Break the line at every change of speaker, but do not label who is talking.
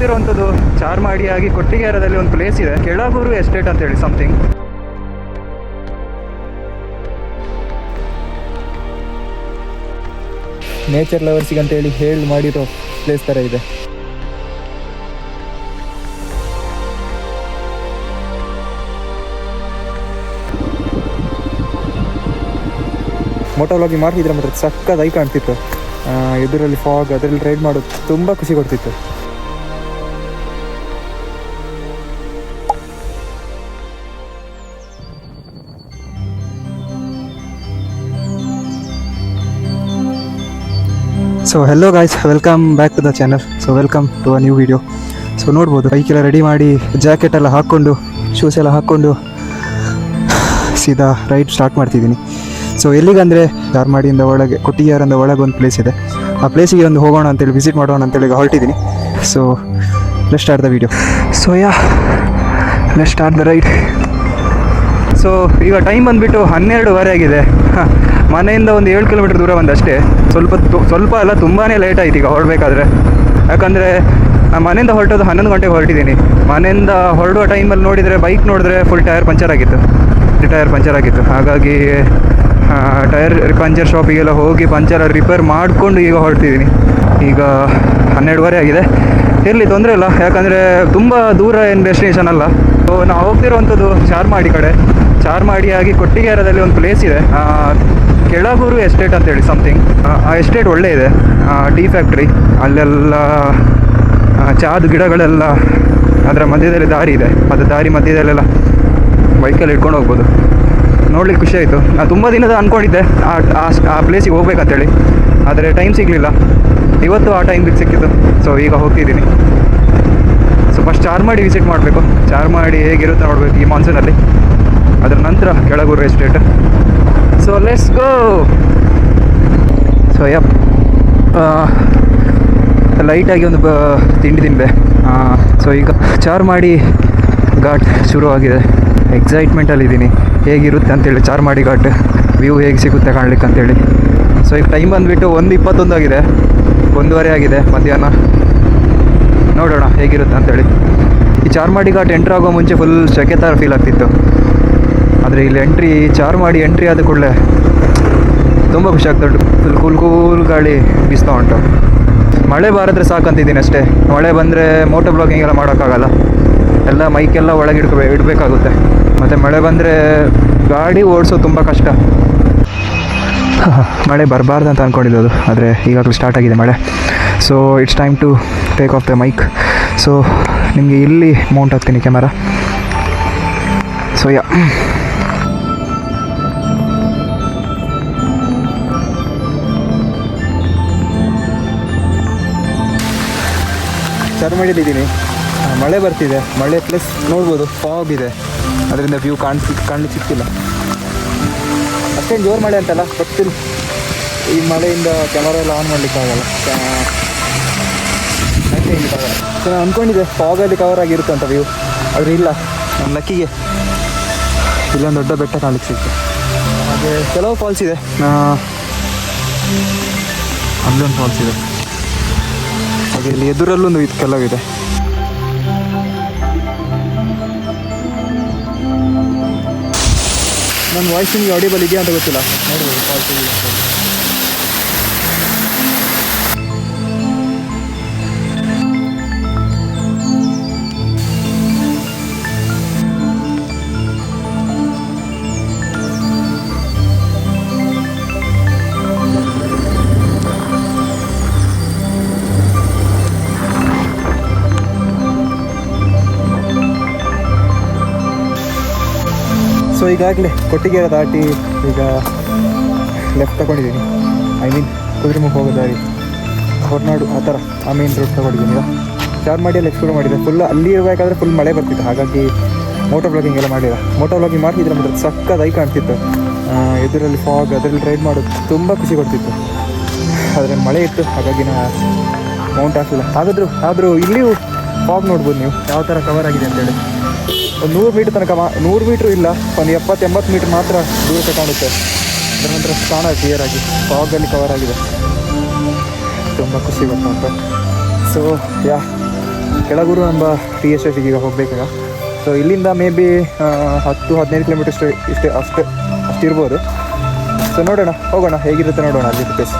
ಹೋಗ್ತಿರೋವಂಥದ್ದು ಚಾರ್ಮಾಡಿ ಆಗಿ ಕೊಟ್ಟಿಗೆಹಾರದಲ್ಲಿ ಒಂದು ಪ್ಲೇಸ್ ಇದೆ, ಕೆಳಗೂರು ಎಸ್ಟೇಟ್ ಅಂತ ಹೇಳಿ ಸಮಥಿಂಗ್. ನೇಚರ್ ಲವರ್ಸಿಗೆ ಅಂತೇಳಿ ಹೇಳಿ ಮಾಡಿರೋ ಪ್ಲೇಸ್ ಥರ ಇದೆ. ಮೋಟೋ ವ್ಲಾಗಿಂಗ್ ಮಾಡ್ತಿದ್ರೆ ಮಾತ್ರ ಸಕ್ಕದಾಗಿ ಕಾಣ್ತಿತ್ತು. ಎದುರಲ್ಲಿ ಫಾಗ್, ಅದರಲ್ಲಿ ರೈಡ್ ಮಾಡೋದು ತುಂಬ ಖುಷಿ ಕೊಡ್ತಿತ್ತು. So hello guys, welcome back to the channel. So welcome to a new video. So ನೋಡ್ಬೋದು ಬೈಕೆಲ್ಲ ರೆಡಿ ಮಾಡಿ, ಜಾಕೆಟ್ ಎಲ್ಲ ಹಾಕ್ಕೊಂಡು, ಶೂಸ್ ಎಲ್ಲ ಹಾಕ್ಕೊಂಡು ಸೀದಾ ರೈಡ್ ಸ್ಟಾರ್ಟ್ ಮಾಡ್ತಿದ್ದೀನಿ. ಸೊ ಎಲ್ಲಿಗಂದರೆ ಚಾರ್ಮಾಡಿಯಿಂದ ಒಳಗೆ, ಕೊಟ್ಟಿಗೆಹಾರಿಂದ ಒಳಗೆ ಒಂದು ಪ್ಲೇಸ್ ಇದೆ. ಆ ಪ್ಲೇಸಿಗೆ ಒಂದು ಹೋಗೋಣ ಅಂತೇಳಿ, ವಿಸಿಟ್ ಮಾಡೋಣ ಅಂತೇಳಿ ಈಗ ಹೊರಟಿದ್ದೀನಿ. So let's start the video. So let's start the ride. So ಈಗ ಟೈಮ್ ಬಂದುಬಿಟ್ಟು 12:30 ಆಗಿದೆ. ಮನೆಯಿಂದ ಒಂದು 7 ಕಿಲೋಮೀಟರ್ ದೂರ ಬಂದಷ್ಟೇ. ಸ್ವಲ್ಪ ಅಲ್ಲ, ತುಂಬಾ ಲೇಟ್ ಆಯ್ತು ಈಗ ಹೊರಡಬೇಕಾದ್ರೆ. ಯಾಕಂದರೆ ಮನೆಯಿಂದ ಹೊರಟೋದು 11 ಗಂಟೆಗೆ ಹೊರಟಿದ್ದೀನಿ. ಮನೆಯಿಂದ ಹೊರಡುವ ಟೈಮಲ್ಲಿ ನೋಡಿದರೆ, ಬೈಕ್ ನೋಡಿದ್ರೆ ಫುಲ್ ಟೈರ್ ಪಂಚರ್ ಆಗಿತ್ತು. ಹಾಗಾಗಿ ಟೈರ್ ಪಂಚರ್ ಶಾಪಿಗೆಲ್ಲ ಹೋಗಿ ಪಂಚರ್ ರಿಪೇರ್ ಮಾಡಿಕೊಂಡು ಈಗ ಹೊರಡ್ತಿದ್ದೀನಿ. ಈಗ 12:30 ಆಗಿದೆ. ಇರಲಿ, ತೊಂದರೆ ಇಲ್ಲ, ಯಾಕಂದರೆ ತುಂಬ ದೂರ ಏನು ಡೆಸ್ಟಿನೇಷನ್ ಅಲ್ಲ. ಸೊ ನಾವು ಹೋಗ್ತಿರೋವಂಥದ್ದು ಚಾರ್ಮಾಡಿ ಕಡೆ. ಚಾರ್ಮಾಡಿ ಆಗಿ ಕೊಟ್ಟಿಗೆಹಾರದಲ್ಲಿ ಒಂದು ಪ್ಲೇಸ್ ಇದೆ, ಕೆಳಗೂರು ಎಸ್ಟೇಟ್ ಅಂತೇಳಿ ಸಮಥಿಂಗ್. ಆ ಎಸ್ಟೇಟ್ ಒಳ್ಳೆ ಇದೆ, ಟೀ ಫ್ಯಾಕ್ಟ್ರಿ, ಅಲ್ಲೆಲ್ಲ ಚಾದ ಗಿಡಗಳೆಲ್ಲ, ಅದರ ಮಧ್ಯದಲ್ಲಿ ದಾರಿ ಇದೆ. ಅದು ದಾರಿ ಮಧ್ಯದಲ್ಲೆಲ್ಲ ಬೈಕಲ್ಲಿ ಇಟ್ಕೊಂಡು ಹೋಗ್ಬೋದು. ನೋಡ್ಲಿಕ್ಕೆ ಖುಷಿ ಆಯಿತು. ನಾನು ತುಂಬ ದಿನದ ಅಂದ್ಕೊಂಡಿದ್ದೆ ಆ ಪ್ಲೇಸಿಗೆ ಹೋಗ್ಬೇಕಂತೇಳಿ, ಆದರೆ ಟೈಮ್ ಸಿಗಲಿಲ್ಲ. ಇವತ್ತು ಆ ಟೈಮ್ ಸಿಕ್ಕಿತ್ತು. ಸೊ ಈಗ ಹೋಗ್ತಿದ್ದೀನಿ. ಸೊ ಫಸ್ಟ್ ಚಾರ್ಮಾಡಿ ವಿಸಿಟ್ ಮಾಡಬೇಕು. ಚಾರ್ಮಾಡಿ ಹೇಗಿರುತ್ತೆ ನೋಡಬೇಕು ಈ ಮಾನ್ಸೂನಲ್ಲಿ. ಅದರ ನಂತರ Kelagur estate. So let's go. So ಲೈಟಾಗಿ ಒಂದು ತಿಂಡಿ ತಿಂದೆ. ಸೊ ಈಗ ಚಾರ್ಮಾಡಿ ಘಾಟ್ ಶುರುವಾಗಿದೆ. ಎಕ್ಸೈಟ್ಮೆಂಟಲ್ಲಿದ್ದೀನಿ, ಹೇಗಿರುತ್ತೆ ಅಂತೇಳಿ. ಚಾರ್ಮಾಡಿ ಘಾಟ್ ವ್ಯೂ ಹೇಗೆ ಸಿಗುತ್ತೆ ಕಾಣಲಿಕ್ಕೆ ಅಂತೇಳಿ. ಸೊ ಈಗ ಟೈಮ್ ಬಂದುಬಿಟ್ಟು 1:21 ಆಗಿದೆ, 1:30 ಆಗಿದೆ ಮಧ್ಯಾಹ್ನ. ನೋಡೋಣ ಹೇಗಿರುತ್ತೆ ಅಂತೇಳಿ. ಈ ಚಾರ್ಮಾಡಿ ಘಾಟ್ ಎಂಟ್ರ್ ಆಗೋ ಮುಂಚೆ ಫುಲ್ ಸೆಕೆ ಥರ ಫೀಲ್ ಆಗ್ತಿತ್ತು. ಆದರೆ ಇಲ್ಲಿ ಚಾರ್ಮಾಡಿ ಎಂಟ್ರಿ ಆದ ಕೂಡಲೇ ತುಂಬ ಖುಷಿ ಆಗ್ತದೆ. ಫುಲ್ ಕೂಲ್ ಗಾಳಿ ಬೀಸ್ತಾ ಉಂಟು. ಮಳೆ ಬಾರಿದ್ರೆ ಸಾಕಂತಿದ್ದೀನಿ ಅಷ್ಟೇ. ಮಳೆ ಬಂದರೆ ಮೋಟೋ ಬ್ಲಾಗಿಂಗ್ ಎಲ್ಲ ಮಾಡೋಕ್ಕಾಗಲ್ಲ, ಎಲ್ಲ ಮೈಕೆಲ್ಲ ಒಳಗೆ ಇಡಬೇಕಾಗುತ್ತೆ. ಮತ್ತು ಮಳೆ ಬಂದರೆ ಗಾಡಿ ಓಡಿಸೋದು ತುಂಬ ಕಷ್ಟ. ಮಳೆ ಬರಬಾರ್ದು ಅಂತ ಅಂದ್ಕೊಂಡಿದ್ದು, ಆದರೆ ಈಗಾಗಲೇ ಸ್ಟಾರ್ಟ್ ಆಗಿದೆ ಮಳೆ. So it's time to take off the mic. So ನಿಮಗೆ ಇಲ್ಲಿ ಮೌಂಟ್ ಆಗ್ತೀನಿ ಕ್ಯಾಮರಾ. ಸೊ ಚಾರ್ಮಾಡಿಲಿದ್ದೀನಿ. ಮಳೆ ಬರ್ತಿದೆ, ಮಳೆ ಪ್ಲಸ್ ನೋಡ್ಬೋದು ಫಾಗ್ ಇದೆ, ಅದರಿಂದ ವ್ಯೂ ಕಾಣಲಿಕ್ಕೆ ಸಿಕ್ತಿಲ್ಲ. ಅಷ್ಟೇನು ಜೋರು ಮಳೆ ಅಂತಲ್ಲ, ಗೊತ್ತಿಲ್ಲ. ಈ ಮಳೆಯಿಂದ ಕ್ಯಾಮರಾ ಎಲ್ಲ ಆನ್ ಮಾಡಲಿಕ್ಕಾಗಲ್ಲ, ಸೊ ನಾನು ಅಂದ್ಕೊಂಡಿದ್ದೆ ಫಾಗಲ್ಲಿ ಕವರ್ ಆಗಿರುತ್ತೆ ಅಂತ ವ್ಯೂ, ಆದರೆ ಇಲ್ಲ. ನನ್ನ ಲಕ್ಕಿಗೆ ಇಲ್ಲೊಂದು ದೊಡ್ಡ ಬೆಟ್ಟ ಕಾಣಲಿಕ್ಕೆ ಸಿಕ್ತು. ಹಾಗೆ ಕೆಲವು ಫಾಲ್ಸ್ ಇದೆ, ಅಲ್ಲೊಂದು ಫಾಲ್ಸ್ ಇದೆ, ಹಾಗೆ ಇಲ್ಲಿ ಎದುರಲ್ಲೊಂದು ಕೆಲವಿದೆ. ನನ್ನ ವಾಯ್ಸ್ ನಿಮಗೆ ಆಡಿಬಲ್ ಇದೆಯಾ ಅಂತ ಗೊತ್ತಿಲ್ಲ, ನೋಡ್ಬೋದು ಫಾಲ್ಸ್ ಇದೆ. ಸೊ ಈಗಾಗಲೇ ಕೊಟ್ಟಿಗೆಹಾರ ದಾಟಿ ಈಗ ಲೆಫ್ಟ್ ತಗೊಂಡಿದ್ದೀನಿ. ಕುದುರೆಮುಖ ಹೋಗೋ ದಾರಿ, ಹೊರನಾಡು ಆ ಥರ ಆ ಮೇನ್ ರೋಡ್ ತಗೊಂಡಿದ್ದೀನಿ. ಈಗ ಚಾರ್ಮಾಡಿಯಲ್ಲಿ ಎಕ್ಸ್ಪ್ಲೋರ್ ಮಾಡಿದೆ. ಫುಲ್ ಅಲ್ಲಿ ಇರಬೇಕಾದ್ರೆ ಫುಲ್ ಮಳೆ ಬರ್ತಿತ್ತು, ಹಾಗಾಗಿ ಮೋಟೋ ಬ್ಲಾಗಿಂಗ್ ಎಲ್ಲ ಮಾಡಿಲ್ಲ. ಮೋಟೋ ಬ್ಲಾಗಿಂಗ್ ಮಾಡ್ತಿದ್ರೆ ಮಾತ್ರ ಸಕ್ಕದಾಗಿ ಕಾಣ್ತಿತ್ತು. ಎದುರಲ್ಲಿ ಫಾಗ್, ಅದರಲ್ಲಿ ರೈಡ್ ಮಾಡೋದು ತುಂಬ ಖುಷಿ ಕೊಡ್ತಿತ್ತು. ಆದರೆ ಮಳೆ ಇತ್ತು, ಹಾಗಾಗಿ ನಾ ಮೌಂಟ್ ಹಾಕಲಿಲ್ಲ. ಆದರೂ ಇಲ್ಲಿಯೂ ಫಾಗ್ ನೋಡ್ಬೋದು ನೀವು ಯಾವ ಥರ ಕವರ್ ಆಗಿದೆ ಅಂತೇಳಿ. ಒಂದು 100 ಮೀಟ್ರ್ ತನಕ, 100 ಮೀಟ್ರ್ ಇಲ್ಲ, ಒಂದು 70-80 ಮೀಟ್ರ್ ಮಾತ್ರ ದೂರಕ್ಕೆ ಕಾಣುತ್ತೆ. ಅದರ ನಂತರ ಸ್ಥಾನ ಕ್ಲಿಯರ್ ಆಗಿ ಫಾಗಲ್ಲಿ ಕವರ್ ಆಗಿದೆ. ತುಂಬ ಖುಷಿ ಬರ್ತಾ ಉಂಟು. ಸೊ ಕೆಳಗೂರು ಎಂಬ ಟೀ ಎಸ್ಟೇಟಿಗೆ ಈಗ ಹೋಗಬೇಕೀಗ. ಸೊ ಇಲ್ಲಿಂದ ಮೇ ಬಿ 10-15 ಕಿಲೋಮೀಟರ್ ಅಷ್ಟಿರ್ಬೋದು. ಸೊ ನೋಡೋಣ, ಹೋಗೋಣ ಹೇಗಿರುತ್ತೆ ನೋಡೋಣ ಅಲ್ಲಿ ಪ್ಲೇಸ್.